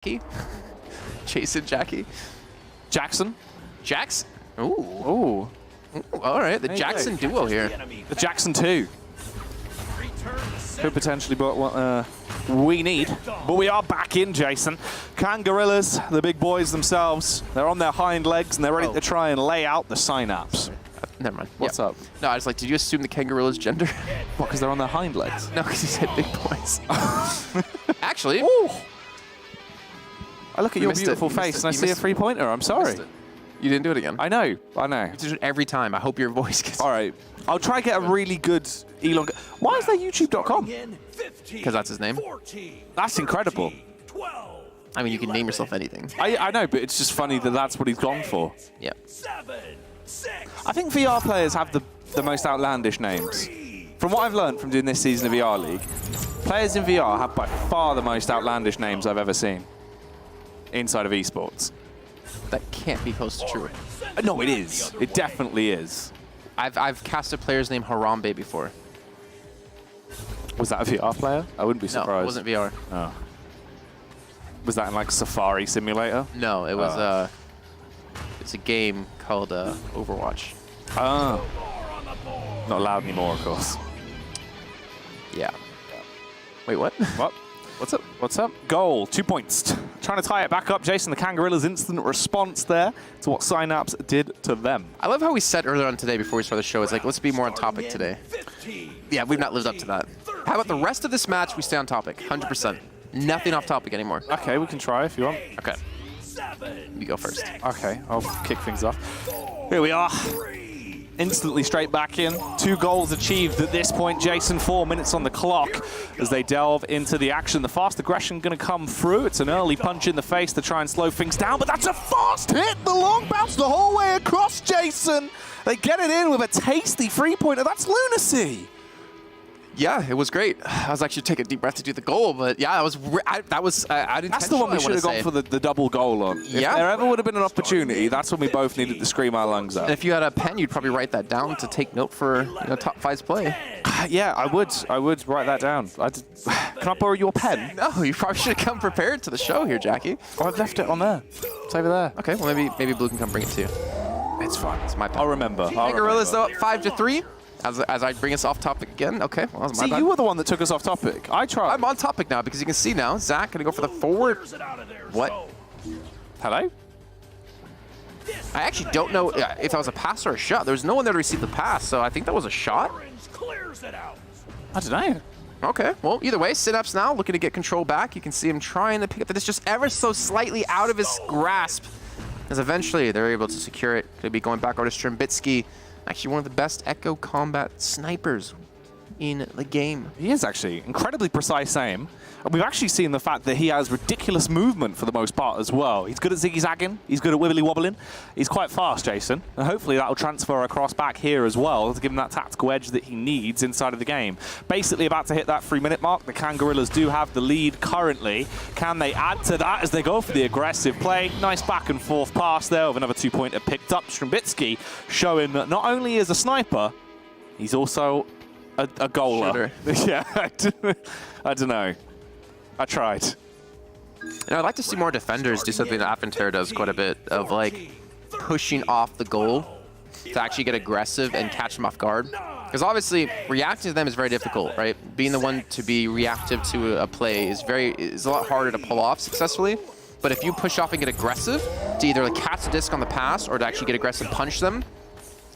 Jackie? Jason, Jackie? Jackson? Jax? Ooh. Ooh. All right, the There you Jackson go. duo here. The Jackson 2. Could potentially be what we need. But we are back in, Jason. Kangorillaz, the big boys themselves, they're on their hind legs and they're ready to try and lay out the Synapse. Never mind. What's up? No, I was like, did you assume the Kangorillaz gender? What, because they're on their hind legs? No, because you said big boys. Actually. Ooh. I look at your missed it. beautiful You missed face it. and I You see a missed it. three-pointer. I'm sorry. You didn't do it again. I know. I know. You do it every time. I hope your voice gets... All right. I'll try to get a really good elong... Why is there YouTube.com? Because that's his name. That's incredible. I mean, you can name yourself anything. I know, but it's just funny that that's what he's gone for. Yeah. I think VR players have the most outlandish names. From what I've learned from doing this season of VR League, players in VR have by far the most outlandish names I've ever seen inside of esports. That can't be close to true. No, it is. It definitely is. I've cast a player's name Harambe before. Was that a VR player? I wouldn't be surprised. No, it wasn't VR. Oh. Was that in like Safari Simulator? No, it was it's a game called Overwatch. Oh. Not allowed anymore, of course. Yeah. Wait, what? What? What's up? What's up? Goal. 2 points. Trying to tie it back up. Jason, the Kangorillaz' instant response there to what Synapse did to them. I love how we said earlier on today before we started the show, it's like, let's be more on topic today. Yeah, we've not lived up to that. How about the rest of this match, we stay on topic, 100%. Nothing off topic anymore. Okay, we can try if you want. Okay. You go first. Okay, I'll kick things off. Here we are. Instantly straight back in. 2 goals achieved at this point. Jason, 4 minutes on the clock as they delve into the action. The fast aggression going to come through. It's an early punch in the face to try and slow things down, but that's a fast hit. The long bounce the whole way across, Jason. They get it in with a tasty 3-pointer. That's lunacy. Yeah, it was great. I was actually taking a deep breath to do the goal, but yeah, that was That's the one we should have gone for the double goal on. If there ever would have been an opportunity, that's when we both needed to scream our lungs out. And if you had a pen, you'd probably write that down to take note for top 5's play. Yeah, I would write that down. Can I borrow your pen? No, you probably should have come prepared to the show here, Jackie. Oh, I've left it on there. It's over there. Okay, well maybe Blue can come bring it to you. It's fine. It's my pen. I'll remember. Kangorillaz though, 5-3. As I bring us off topic again. Okay, well, that's my bad. You were the one that took us off topic. I tried. I'm on topic now because you can see now, Zach gonna go for the forward. What? Hello? I actually don't know if that was a pass or a shot. There was no one there to receive the pass, so I think that was a shot. I don't know. Okay, well, either way, Synapse now looking to get control back. You can see him trying to pick up this just ever so slightly out of his grasp. As eventually they're able to secure it. Could be going back over to Strimbitzky. Actually one of the best Echo combat snipers in the game. He is actually incredibly precise aim. And we've actually seen the fact that he has ridiculous movement for the most part as well. He's good at ziggy-zagging. He's good at wibbly-wobbling. He's quite fast, Jason. And hopefully that'll transfer across back here as well to give him that tactical edge that he needs inside of the game. Basically about to hit that 3-minute mark. The Kangorillaz do have the lead currently. Can they add to that as they go for the aggressive play? Nice back and forth pass there with another 2-pointer picked up. Strimbitzky showing that not only is a sniper, he's also a goaler. Yeah, I don't know. I tried. And I'd like to see more defenders do something that Appenterre does quite a bit of, like, pushing off the goal to actually get aggressive and catch them off guard. Because obviously, reacting to them is very difficult, right? Being the one to be reactive to a play is a lot harder to pull off successfully. But if you push off and get aggressive to either like catch the disc on the pass or to actually get aggressive and punch them,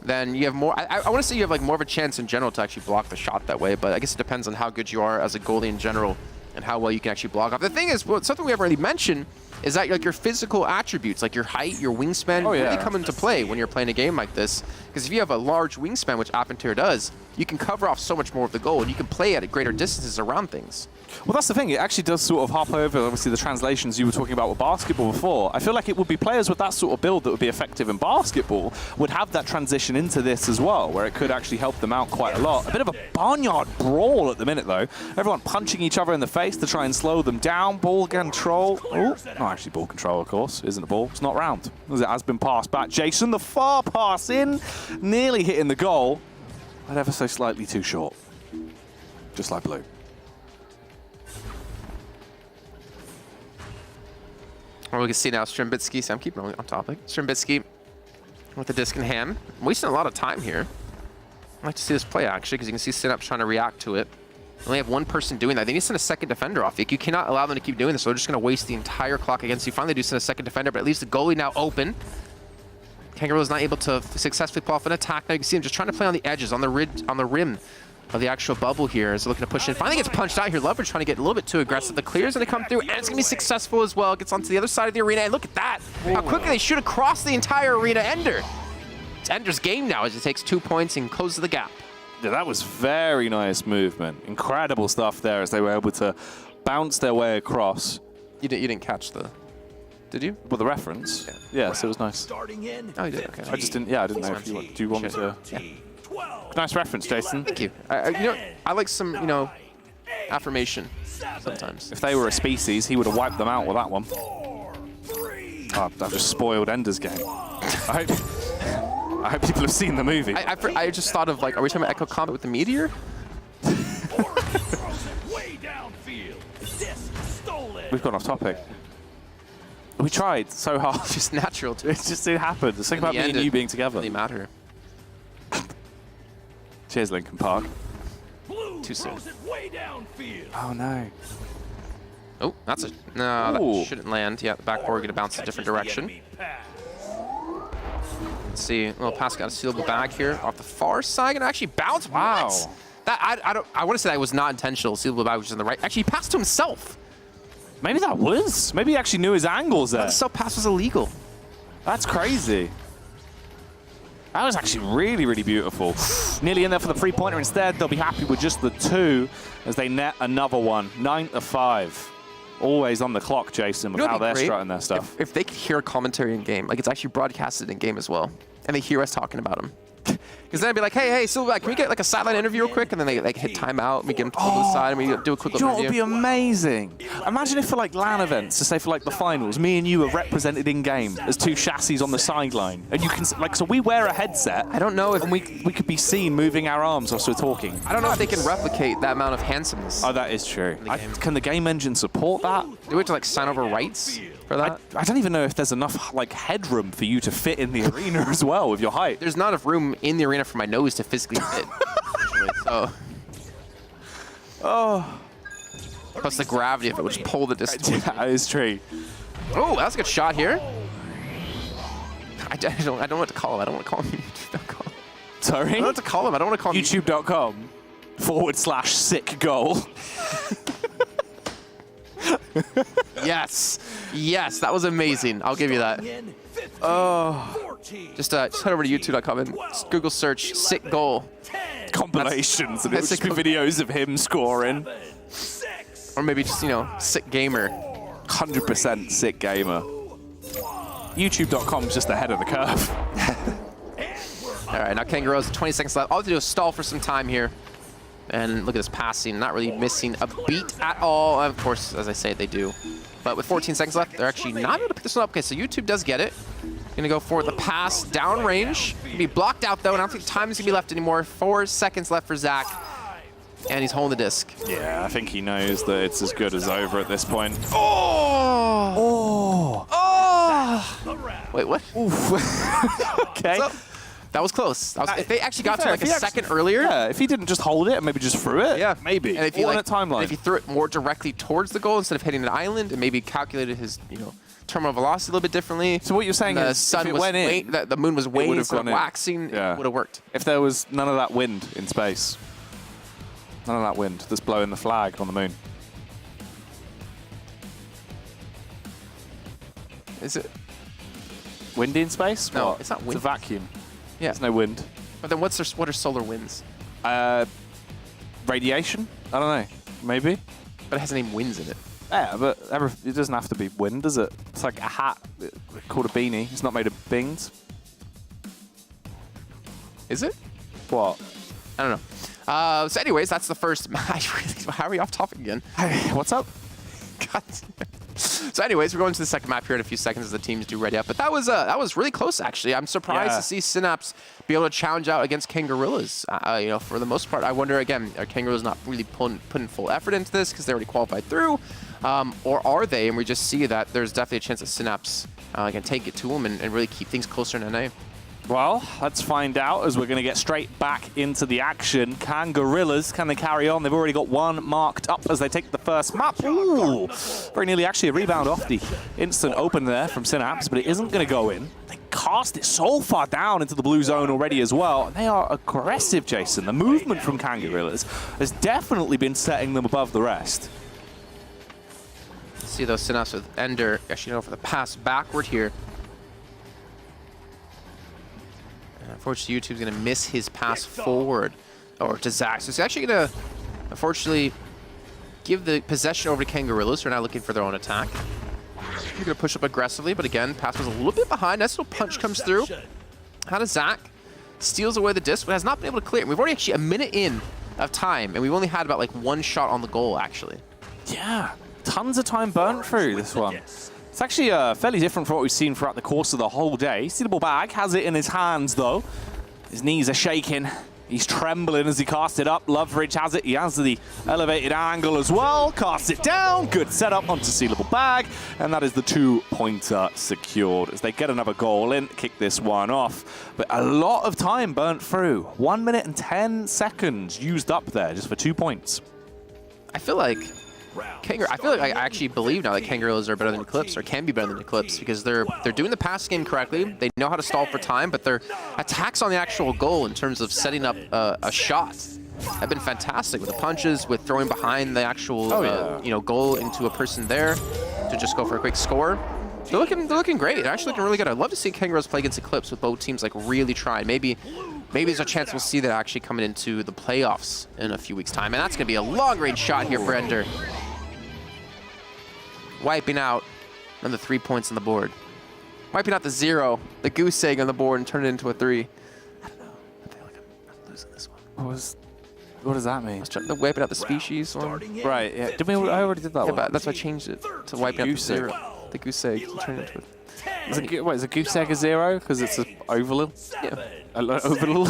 then you have more. I want to say you have like more of a chance in general to actually block the shot that way. But I guess it depends on how good you are as a goalie in general and how well you can actually block off. The thing is, well, something we haven't really mentioned is that like your physical attributes, like your height, your wingspan, really come into play when you're playing a game like this. Because if you have a large wingspan, which Appenterre does, you can cover off so much more of the goal, and you can play at greater distances around things. Well, that's the thing. It actually does sort of hop over, obviously, the translations you were talking about with basketball before. I feel like it would be players with that sort of build that would be effective in basketball would have that transition into this as well, where it could actually help them out quite a lot. A bit of a barnyard brawl at the minute, though. Everyone punching each other in the face to try and slow them down. Ball control. Oh, no, actually, ball control, of course, isn't a ball. It's not round, as it has been passed back. Jason, the far pass in, nearly hitting the goal, but ever so slightly too short. Just like Blue. Well, we can see now Strimbitsky, so I'm keeping on topic. Strimbitsky with the disc in hand. I'm wasting a lot of time here. I'd like to see this play, actually, because you can see Synapse trying to react to it. They only have one person doing that. They need to send a second defender off. You cannot allow them to keep doing this, so they're just going to waste the entire clock against you. Finally do send a second defender, but at least the goalie now open. Kangorillaz not able to successfully pull off an attack. Now you can see him just trying to play on the edges, on the rim of the actual bubble here. Is looking to push in. Finally gets punched out here. Lover trying to get a little bit too aggressive. The clear's going to come through, and it's going to be successful as well. Gets onto the other side of the arena, and look at that. How quickly they shoot across the entire arena. Ender. It's Ender's game now as he takes 2 points and closes the gap. Yeah, that was very nice movement. Incredible stuff there as they were able to bounce their way across. You didn't catch the... Did you? Well, the reference. Yeah. Yes, it was nice. Oh, you did? Okay. I just didn't... Yeah, I didn't know if you want... Do you want me to... Yeah. Nice reference, Jason. Thank you. I like some, affirmation sometimes. If they were a species, he would have wiped them out with that one. Oh, that just spoiled Ender's game. I hope people have seen the movie. I just thought of, like, are we talking about Echo Combat with the meteor? We've gone off topic. We tried so hard. It's just natural to It just didn't happen. Just think about me and you being together. Doesn't really matter. Cheers, Lincoln Park. Too soon. Oh, no. Oh, that's a... No, that shouldn't land. Yeah, the backboard going to bounce a different direction. Let's see. A little pass got a sealable bag here off the far side. And actually bounce. Wow. What? That, I want to say that was not intentional. Sealable bag was just on the right. Actually, he passed to himself. Maybe that was. Maybe he actually knew his angles there. The self-pass was illegal. That's crazy. That was actually really, really beautiful. Nearly in there for the three-pointer instead. They'll be happy with just the 2 as they net another one. 9-5. Always on the clock, Jason, with how they're strutting their stuff. If they could hear commentary in game, like it's actually broadcasted in game as well, and they hear us talking about him. Because then I'd be like, hey, Silverback, can we get like a sideline interview real quick? And then they like hit timeout, and we get them to pull to the side, and we do a quick little review. It would be amazing. Imagine if for like LAN events, to say for like the finals, me and you are represented in game as 2 chassis on the sideline, and you can like, so we wear a headset. I don't know if and we could be seen moving our arms whilst we're talking. I don't know if they can replicate that amount of handsomeness. Oh, that is true. Can the game engine support that? Do we have to like sign over rights for that? I don't even know if there's enough like headroom for you to fit in the arena as well with your height. There's not enough room in the arena for my nose to physically fit. So. Oh. Plus the gravity of it, which pull the distance. That is true. Oh, that was a good shot here. I don't know what to call him. I don't want to call him YouTube.com. Sorry? I don't know what to call him. I don't want to call him YouTube.com/sick goal. Yes. Yes, that was amazing. I'll give you that. Oh. Just head over to YouTube.com and Google search sick goal. Compilations, and it would just be videos of him scoring. Or maybe just, sick gamer. 100% sick gamer. YouTube.com is just ahead of the curve. All right, now Kangorillaz, 20 seconds left. All I have to do is stall for some time here. And look at this passing, not really missing a beat at all. Of course, as I say, they do. But with 14 seconds left, they're actually not able to pick this one up. Okay, so YouTube does get it. Gonna go for the pass downrange. Gonna be blocked out though, and I don't think time is gonna be left anymore. 4 seconds left for Zach. And he's holding the disc. Yeah, I think he knows that it's as good as over at this point. Oh! Oh! Oh! Wait, what? Oof. Okay. That was close. If they actually got to like a second earlier. Yeah, if he didn't just hold it and maybe just threw it. Yeah. Maybe. And if he, timeline. if he threw it more directly towards the goal instead of hitting an island and maybe calculated his, terminal velocity a little bit differently. So what you're saying is sun if it went in, the moon was waning, would have waxing, it would have worked. If there was none of that wind in space. None of that wind that's blowing the flag on the moon. Is it? Windy in space? No, what? it's not wind. It's a vacuum. Yeah. There's no wind. But then what are solar winds? Radiation? I don't know. Maybe. But it has the name winds in it. Yeah, but it doesn't have to be wind, does it? It's like a hat called a beanie. It's not made of beans. Is it? What? I don't know. So anyways, that's the first match. How are we off topic again? Hey, what's up? God. So anyways, we're going to the second map here in a few seconds as the teams do ready up. But that was really close, actually. I'm surprised to see Synapse be able to challenge out against Kangorillaz. For the most part, I wonder, again, are Kangorillaz not really putting full effort into this because they already qualified through? Or are they? And we just see that there's definitely a chance that Synapse can take it to them and really keep things closer in NA. Well, let's find out as we're going to get straight back into the action. Kangorillaz, can they carry on? They've already got one marked up as they take the first map. Ooh, very nearly actually a rebound off the instant open there from Synapse, but it isn't going to go in. They cast it so far down into the blue zone already as well. They are aggressive, Jason. The movement from Kangorillaz has definitely been setting them above the rest. See those Synapse with Ender actually go for the pass backward here. Unfortunately, YouTube's going to miss his pass forward or to Zach. So he's actually going to, unfortunately, give the possession over to Kangorillaz, who are now looking for their own attack. They're going to push up aggressively, but again, pass was a little bit behind. Nice little punch comes through. How does Zach? Steals away the disc, but has not been able to clear it. We've already actually a minute in of time, and we've only had about like one shot on the goal, actually. Yeah, tons of time burnt through this one. It's actually fairly different from what we've seen throughout the course of the whole day. Sealable Bag has it in his hands, though. His knees are shaking. He's trembling as he casts it up. Loveridge has it. He has the elevated angle as well. Casts it down. Good setup onto Sealable Bag. And that is the 2-pointer secured as they get another goal in, kick this one off. But a lot of time burnt through. 1 minute and 10 seconds used up there just for 2 points. I feel like I actually believe now that Kangorillaz are better than Eclipse, or can be better than Eclipse, because they're doing the pass game correctly. They know how to stall for time, but their attacks on the actual goal in terms of setting up a shot have been fantastic with the punches, with throwing behind the actual goal into a person there to just go for a quick score. They're looking great. They're actually looking really good. I'd love to see Kangorillaz play against Eclipse with both teams like really trying. Maybe there's a chance we'll see that actually coming into the playoffs in a few weeks' time. And that's going to be a long-range shot here for Ender. Wiping out another 3 points on the board. Wiping out the 0, the goose egg on the board, and turn it into a 3. I don't know. I feel like I'm losing this one. What does that mean? I was trying to wipe out the species one. Right, yeah. I already did that one. But that's why I changed it to wiping out the 0. The goose egg, and turn it into a... Is a goose egg a 0? Because it's an oval? Yeah. Oval?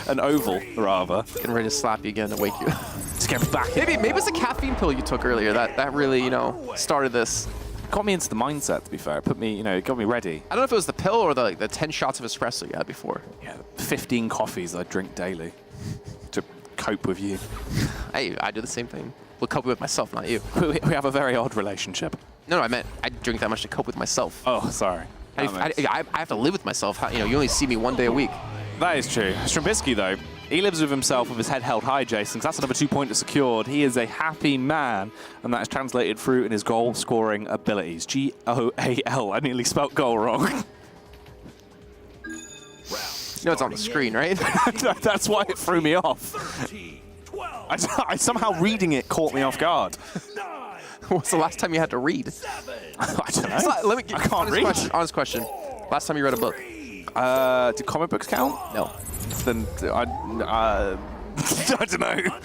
An oval, rather. Getting ready to slap you again to wake you up. Just get back. Maybe it's the caffeine pill you took earlier that really, started this. Got me into the mindset, to be fair. It put me, it got me ready. I don't know if it was the pill or the 10 shots of espresso you had before. Yeah, 15 coffees I drink daily to cope with you. Hey, I do the same thing. We'll cope with myself, not you. We have a very odd relationship. No, I meant I drink that much to cope with myself. Oh, sorry. I have to live with myself. You only see me 1 day a week. That is true. Strambisky, though, he lives with himself with his head held high, Jason, because that's another 2-pointer secured. He is a happy man, and that is translated through in his goal-scoring abilities. G-O-A-L. I nearly spelt goal wrong. It's on the screen, right? That's why it threw me off. I somehow reading it caught me off guard. What's the last time you had to read? I don't know. I can't read. Honest question. Last time you read a book? Do comic books count? No. Then I don't know.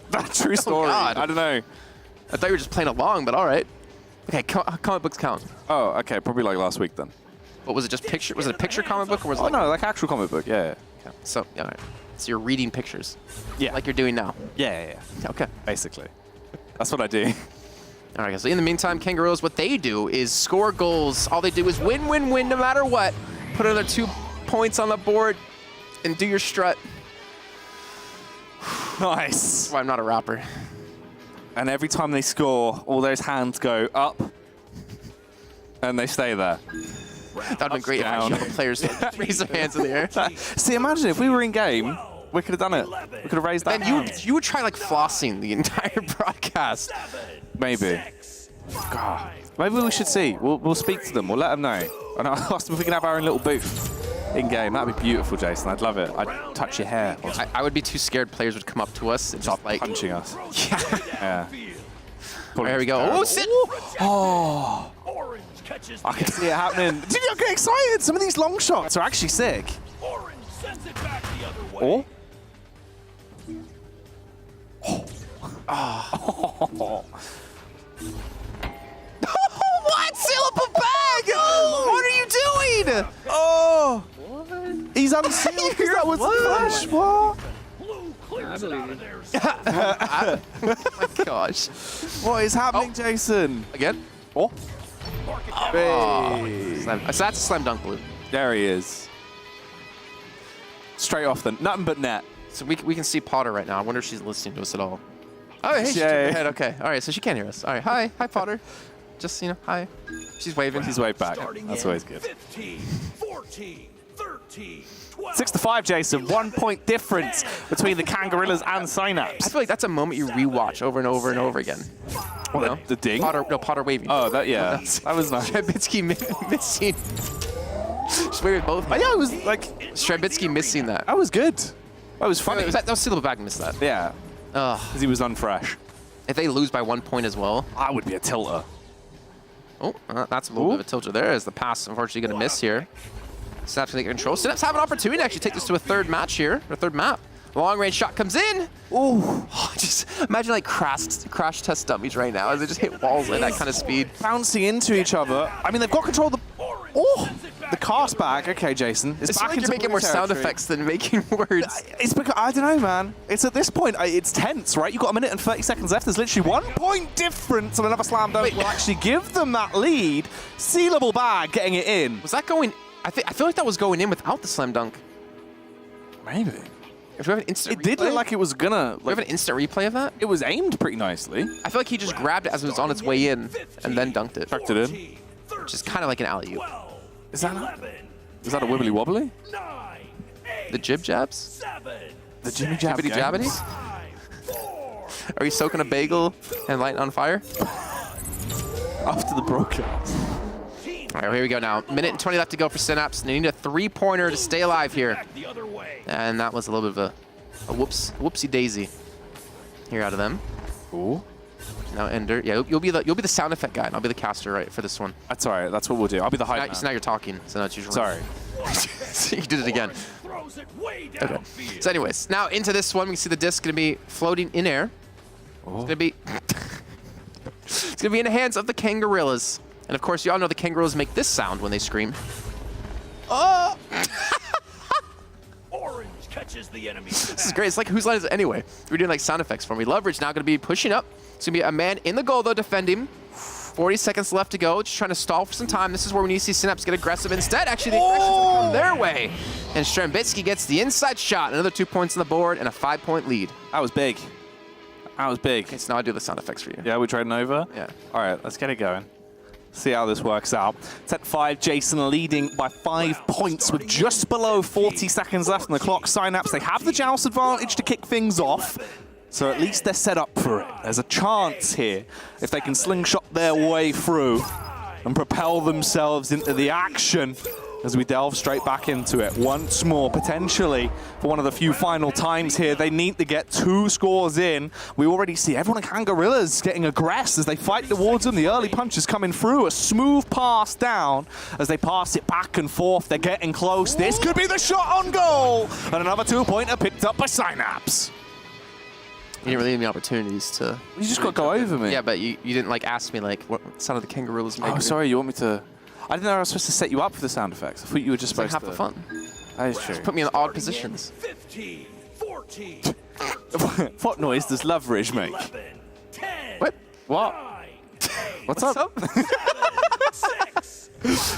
That's true story. God. I don't know. I thought you were just playing along, but all right. Okay, comic books count. Oh, okay. Probably like last week then. But was it just picture? Was it a picture comic book, or was it? Oh no, like actual comic book. Yeah. Okay. So all right. So you're reading pictures. Yeah. Like you're doing now. Yeah. Okay. Basically, that's what I do. All right, guys. So in the meantime, Kangorillaz, what they do is score goals. All they do is win, win, win, no matter what. Put another 2 points on the board, and do your strut. Nice. That's why I'm not a rapper. And every time they score, all those hands go up, and they stay there. That would have been great if actually all the players raise their hands in the air. See, imagine if we were in game, we could have done it. We could have raised that. Then you would try like flossing the entire broadcast. Maybe. God. Maybe we should see. We'll speak to them. We'll let them know. And I'll ask them if we can have our own little booth in game. That'd be beautiful, Jason. I'd love it. I'd touch your hair. I would be too scared players would come up to us and start just like punching us. Yeah. Cool. Here we go. Terrible. Oh, sit. Oh. I can see it happening. Dude, I'm getting excited. Some of these long shots are actually sick. Or? Oh. What? Seal up a bag! What are you doing? Oh! What? He's unsealed because that was the flash. What? believe you. Oh my gosh. What is happening, Jason? Again? Oh. Slam. So that's a slam dunk, Blue. There he is. Straight off the nothing but net. So we can see Potter right now. I wonder if she's listening to us at all. Oh, hey, she turned her head. Okay. All right, so she can't hear us. All right. Hi. Hi, Potter. Just, hi. She's waving. He's waved back. That's always good. 15, 14, 13, 12. 6-5, Jason. 1 point difference between the Kangorillaz and Synapse. I feel like that's a moment you rewatch over and over and over again. What, the ding? Potter waving. Oh, that, yeah. That was nice. Strabitsky missing. Just waving both. Oh, yeah, it was like... Strabitsky missing that. That was good. That was funny. That was Syllable back missed that. Yeah. Ugh. Because he was unfresh. If they lose by 1 point as well. I would be a tilter. Oh, that's a little bit of a tilter there as the pass unfortunately going to miss here. Synapse going to get control. Synapse have an opportunity to actually take this to a third match here, or third map. Long range shot comes in. Ooh. Just imagine like crash test dummies right now as they just hit walls at that kind of speed. Bouncing into each other. I mean, they've got control of the... Oh! The cast back. Okay, Jason. It's back like into you're making more sound territory. effects than making words. It's because, I don't know, man. It's at this point, it's tense, right? You've got a minute and 30 seconds left. There's literally 1 point difference, and another slam dunk will actually give them that lead. Sealable bag getting it in. Was that going... I feel like that was going in without the slam dunk. Maybe. If we have an instant It did look like it was gonna... we have an instant replay of that? It was aimed pretty nicely. I feel like he just grabbed it as it was on its way in and then dunked it. Tucked it in. Which is kind of like an alley-oop. Is that a wibbly wobbly? The jib jabs? The Jimmy Jabbity Jabbity Jabs? jabbity? Are you soaking a bagel and lighting on fire? After the broadcast. All right, here we go now. Minute and 20 left to go for Synapse. They need a three-pointer to stay alive here. And that was a little bit of a whoopsie daisy here out of them. Ooh. Now Ender, yeah, you'll be the sound effect guy, and I'll be the caster right for this one. That's all right. That's what we'll do. I'll be the hype man. So now you're talking, so that's usually. Sorry. You did it again. Okay. So anyways, now into this one, we can see the disc gonna be floating in air. Oh. It's gonna be. It's gonna be in the hands of the Kangorillaz, and of course, you all know the Kangorillaz make this sound when they scream. Oh! Orange catches the enemy. This is great. It's like whose line is it anyway? We're doing like sound effects for me. Leverage now gonna be pushing up. It's gonna be a man in the goal though, defending. 40 seconds left to go. Just trying to stall for some time. This is where we need to see Synapse get aggressive. Instead, actually, the aggression's gonna come their way. And Strambitsky gets the inside shot. Another 2 points on the board and a 5-point lead. That was big. That was big. Okay, so now I do the sound effects for you. Yeah, we're trading over? Yeah. All right, let's get it going. See how this works out. Set 5, Jason leading by 5 points with just below 40 seconds left on the clock. Synapse, they have the joust advantage to kick things off. So at least they're set up for it. There's a chance here if they can slingshot their way through and propel themselves into the action as we delve straight back into it. Once more, potentially, for one of the few final times here, they need to get 2 scores in. We already see everyone in Kangorillaz getting aggressive as they fight towards them. The early punches coming through. A smooth pass down as they pass it back and forth. They're getting close. This could be the shot on goal. And another 2-pointer picked up by Synapse. You didn't really give me opportunities to... You just got to go over me. Yeah, but you didn't like ask me like what sound of the Kangorillaz make. Oh, sorry, you want me to... I didn't know I was supposed to set you up for the sound effects. I thought you were just Like supposed half to... the fun. That is true. Put me in odd positions. 15, 14, What noise does Leverage make? 11, 10, What? What? 9, What's up? 6,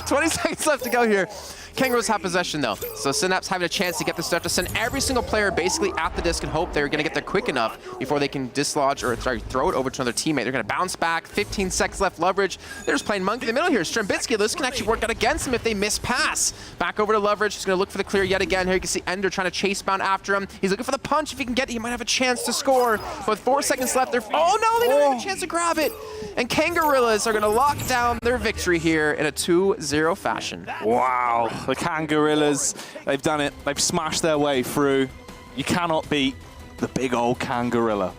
20 seconds left to go here. Kangorillaz have possession though, so Synapse having a chance to get this stuff to send every single player basically at the disc and hope they're going to get there quick enough before they can dislodge or throw it over to another teammate. They're going to bounce back. 15 seconds left. Leverage. They're just playing monkey in the middle here. Strambitsky, this can actually work out against him if they miss pass. Back over to Leverage. He's going to look for the clear yet again. Here you can see Ender trying to chase bound after him. He's looking for the punch. If he can get it, he might have a chance to score. But with 4 seconds left, they're... Oh no, they don't have a chance to grab it. And Kangorillaz are going to lock down their victory here in a 2-0 fashion. Wow, the Kangorillaz, they've done it. They've smashed their way through. You cannot beat the big old Kangorilla.